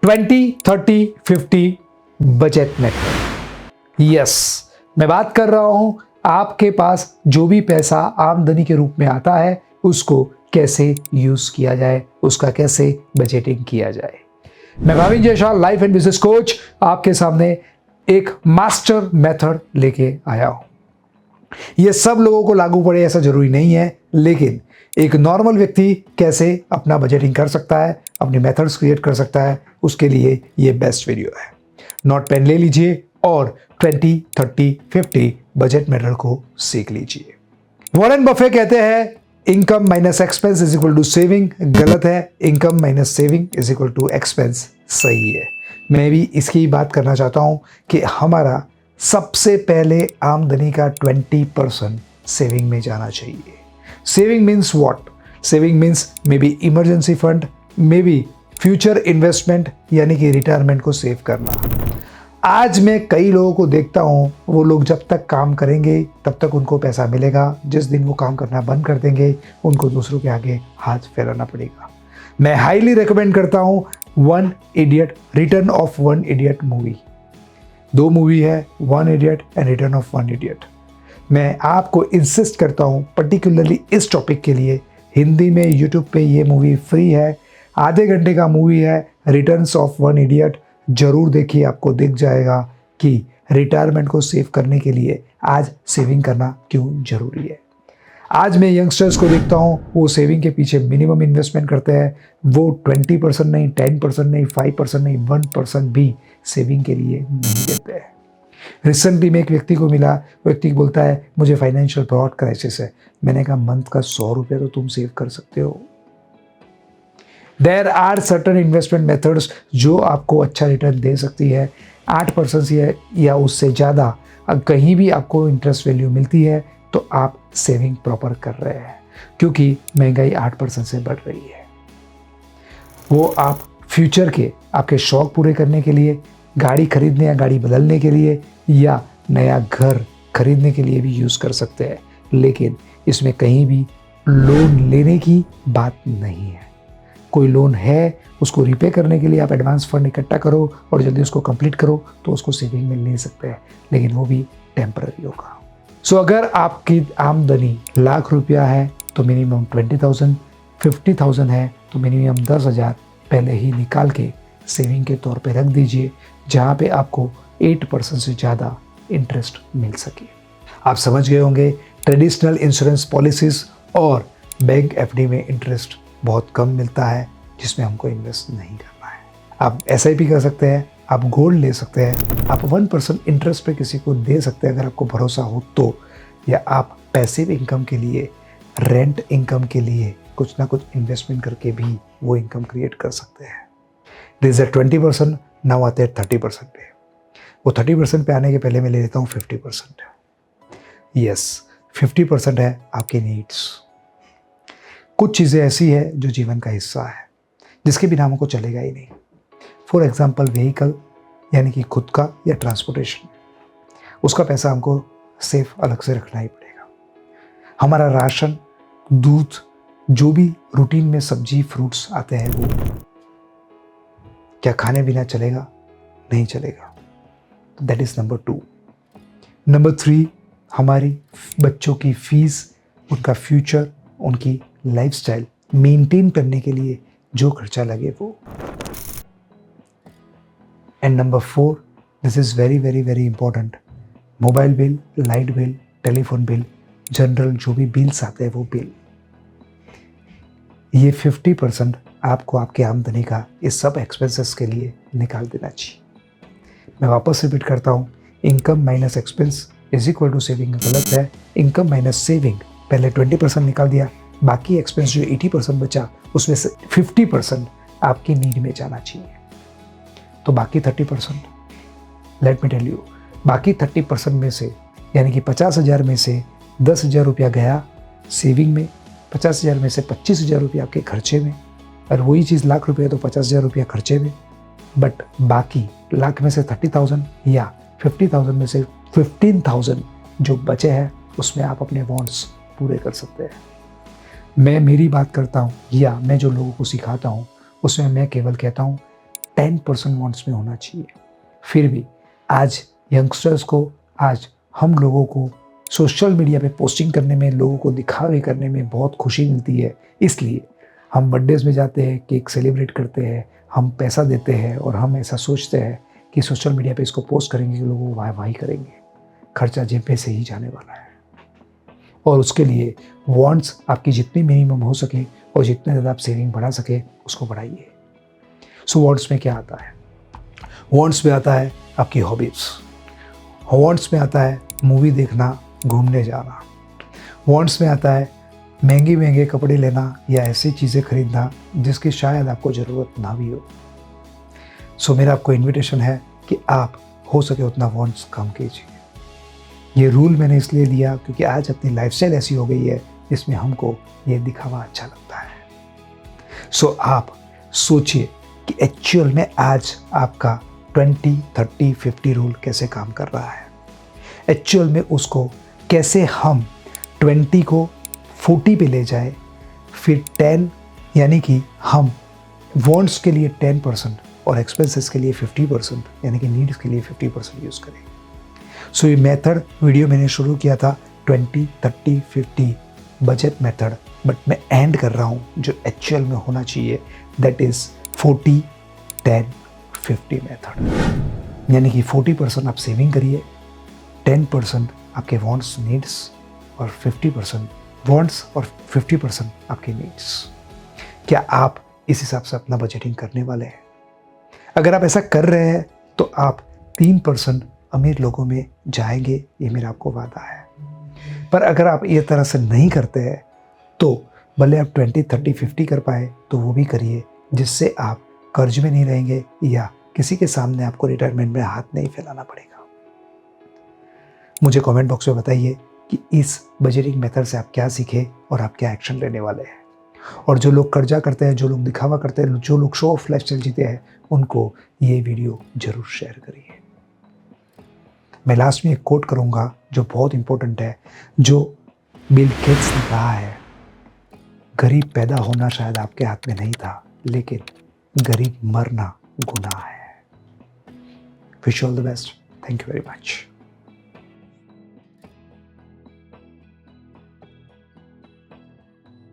20-30-50 budget method. Yes, मैं बात कर रहा हूं आपके पास जो भी पैसा आमदनी के रूप में आता है उसको कैसे यूज किया जाए, उसका कैसे बजटिंग किया जाए। मैं Bhavin Jaiswal, life and business coach, आपके सामने एक मास्टर मेथड लेके आया हूं। ये सब लोगों को लागू पड़े ऐसा जरूरी नहीं है, लेकिन एक नॉर्मल व्यक्ति कैसे अपना बजटिंग कर सकता है, अपने मेथड्स क्रिएट कर सकता है, उसके लिए ये बेस्ट वीडियो है। नोट पेन ले लीजिए और 20-30-50 बजट मेथड को सीख लीजिए। वॉरेन बफे कहते हैं income minus expense is equal to saving. गलत है, income minus saving is equal to expense सही है। मैं भी इसकी बात करना चाहता हूं कि हमारा सबसे पहले आमदनी का 20% सेविंग में जाना चाहिए। Saving means what? Saving means may be emergency fund, may be future investment, यानी कि रिटायरमेंट को सेव करना। आज मैं कई लोगों को देखता हूं, वो लोग जब तक काम करेंगे तब तक उनको पैसा मिलेगा, जिस दिन वो काम करना बंद कर देंगे उनको दूसरों के आगे हाथ फैलाना पड़ेगा। मैं हाईली रिकमेंड करता हूं one idiot, return of one idiot movie. 2 movie है, one idiot and return of one idiot. मैं आपको इंसिस्ट करता हूं पर्टिकुलरली इस टॉपिक के लिए, हिंदी में यूट्यूब पे ये मूवी फ्री है, आधे घंटे का मूवी है, रिटर्न्स ऑफ वन इडियट। जरूर देखिए, आपको दिख जाएगा कि रिटायरमेंट को सेव करने के लिए आज सेविंग करना क्यों जरूरी है। आज मैं यंगस्टर्स को देखता हूँ, वो सेविंग के पीछे मिनिमम इन्वेस्टमेंट करते हैं। वो 20% नहीं, 10% नहीं, 5% नहीं, 1% भी सेविंग के लिए नहीं देते हैं। रिसेंटली में एक व्यक्ति को मिला, व्यक्ति बोलता है मुझे फाइनेंशियल ब्रॉड क्राइसिस है। मैंने कहा मंथ का 100 रुपये तो तुम सेव कर सकते हो। There are certain investment methods जो आपको अच्छा रिटर्न दे सकती है। 8% या उससे ज़्यादा कहीं भी आपको इंटरेस्ट वैल्यू मिलती है तो आप सेविंग प्रॉपर कर रहे हैं, क्योंकि महंगाई 8% से बढ़ रही है। वो आप फ्यूचर के आपके शौक पूरे करने के लिए, गाड़ी खरीदने या गाड़ी बदलने के लिए, या नया घर खरीदने के लिए भी यूज़ कर सकते हैं। लेकिन इसमें कहीं भी लोन लेने की बात नहीं है। कोई लोन है, उसको रिपे करने के लिए आप एडवांस फंड इकट्ठा करो और जल्दी उसको कंप्लीट करो तो उसको सेविंग में ले सकते हैं, लेकिन वो भी टेम्पररी होगा। सो अगर आपकी आमदनी ₹1,00,000 है तो मिनिमम 20,000, 50,000 है तो मिनिमम 10,000 पहले ही निकाल के सेविंग के तौर पे रख दीजिए, जहाँ पे आपको 8% से ज़्यादा इंटरेस्ट मिल सके। आप समझ गए होंगे, ट्रेडिशनल इंश्योरेंस पॉलिसीज़ और बैंक एफडी में इंटरेस्ट बहुत कम मिलता है, जिसमें हमको इन्वेस्ट नहीं करना है। आप SIP कर सकते हैं, आप गोल्ड ले सकते हैं, आप 1% इंटरेस्ट पे किसी को दे सकते हैं अगर आपको भरोसा हो तो, या आप पैसिव इनकम के लिए, रेंट इनकम के लिए कुछ ना कुछ इन्वेस्टमेंट करके भी वो इनकम क्रिएट कर सकते हैं। दिस इज 20%, नाउ आते हैं 30% पे। वो 30% पे आने के पहले मैं ले लेता हूँ 50%। यस, 50% है आपकी नीड्स। कुछ चीज़ें ऐसी है जो जीवन का हिस्सा है, जिसके बिना हमको चलेगा ही नहीं। फॉर एग्जाम्पल व्हीकल, यानी कि खुद का या ट्रांसपोर्टेशन, उसका पैसा हमको सेफ अलग से रखना ही पड़ेगा। हमारा राशन, दूध, जो भी रूटीन में सब्जी फ्रूट्स आते हैं, वो क्या खाने बिना चलेगा? नहीं चलेगा। That is number 2। नंबर 3, हमारी बच्चों की फीस, उनका फ्यूचर, उनकी लाइफस्टाइल मेंटेन करने के लिए जो खर्चा लगे वो। And number 4, this is very very very important, mobile bill, light bill, telephone bill, general जो भी बिल्स आते हैं वो बिल। ये 50% आपको आपके आमदनी का इस सब एक्सपेंसेस के लिए निकाल देना चाहिए। मैं वापस रिपीट करता हूँ, income minus expense is equal to saving गलत है। इनकम माइनस सेविंग, पहले 20% निकाल दिया, बाकी एक्सपेंस जो 80% बचा उसमें से 50% आपकी नीड में जाना चाहिए। तो बाकी 30%, लेट मी टेल यू, बाकी 30% में से, यानी कि 50,000 में से 10,000 रुपया गया सेविंग में, 50,000 में से 25,000 रुपया आपके खर्चे में, और वही चीज़ ₹1,00,000 तो 50,000 रुपया खर्चे में। बट बाकी लाख में से 30,000 या 50,000 में से 15,000 जो बचे हैं उसमें आप अपने वांट्स पूरे कर सकते हैं। मैं मेरी बात करता हूँ या मैं जो लोगों को सिखाता हूँ उसमें मैं केवल कहता हूँ 10% वॉन्ट्स में होना चाहिए। फिर भी आज यंगस्टर्स को, आज हम लोगों को सोशल मीडिया पे पोस्टिंग करने में, लोगों को दिखावे करने में बहुत खुशी मिलती है। इसलिए हम बर्थडेज में जाते हैं, केक सेलिब्रेट करते हैं, हम पैसा देते हैं और हम ऐसा सोचते हैं कि सोशल मीडिया पे इसको पोस्ट करेंगे कि लोग वाह वाही करेंगे। खर्चा जेब पे से ही जाने वाला है। और उसके लिए वॉन्ट्स आपकी जितनी मिनिमम हो सके और जितने ज़्यादा आप सेविंग बढ़ा सके उसको बढ़ाइए। सो वॉन्ट्स में क्या आता है? वॉन्ट्स में आता है आपकी हॉबीज़। वॉन्ट्स में आता है मूवी देखना, घूमने जाना। वॉन्ट्स में आता है महंगे महंगे कपड़े लेना या ऐसी चीज़ें खरीदना जिसकी शायद आपको ज़रूरत ना भी हो। सो मेरा आपको इन्विटेशन है कि आप हो सके उतना वॉन्ट्स कम कीजिए। ये रूल मैंने इसलिए दिया क्योंकि आज अपनी लाइफस्टाइल ऐसी हो गई है जिसमें हमको ये दिखावा अच्छा लगता है। सो आप सोचिए कि एक्चुअल में आज आपका 20, 30, 50 रूल कैसे काम कर रहा है। एक्चुअल में उसको कैसे हम 20 को 40 पे ले जाए, फिर 10 यानी कि हम वॉन्ट्स के लिए 10% और एक्सपेंसेस के लिए 50% यानी कि नीड्स के लिए 50% यूज़ करें। सो ये मेथड वीडियो मैंने शुरू किया था 20, 30, 50 बजट मेथड, बट मैं एंड कर रहा हूँ जो एक्चुअल में होना चाहिए, दैट इज़ 40, 10, 50 मेथड। यानी कि 40% आप सेविंग करिए, 10% आपके वॉन्ट्स नीड्स और 50% वॉन्ट्स और 50% आपके नीड्स। क्या आप इस हिसाब से अपना बजटिंग करने वाले हैं? अगर आप ऐसा कर रहे हैं तो आप 3% अमीर लोगों में जाएंगे, ये मेरा आपको वादा है। पर अगर आप ये तरह से नहीं करते हैं तो भले आप 20, 30, 50 कर पाए तो वो भी करिए, जिससे आप कर्ज में नहीं रहेंगे या किसी के सामने आपको रिटायरमेंट में हाथ नहीं फैलाना पड़ेगा। मुझे कमेंट बॉक्स में बताइए कि इस बजटिंग मेथड से आप क्या सीखे और आप क्या एक्शन लेने वाले हैं। और जो लोग कर्जा करते हैं, जो लोग दिखावा करते हैं, जो लोग शो ऑफ लाइफस्टाइल जीते हैं, उनको ये वीडियो जरूर शेयर करिए। मैं लास्ट में एक कोट करूंगा जो बहुत इंपॉर्टेंट है, जो बिल गेट्स ने कहा है, गरीब पैदा होना शायद आपके हाथ में नहीं था, लेकिन गरीब मरना गुनाह है। Wish all the best. Thank you very much.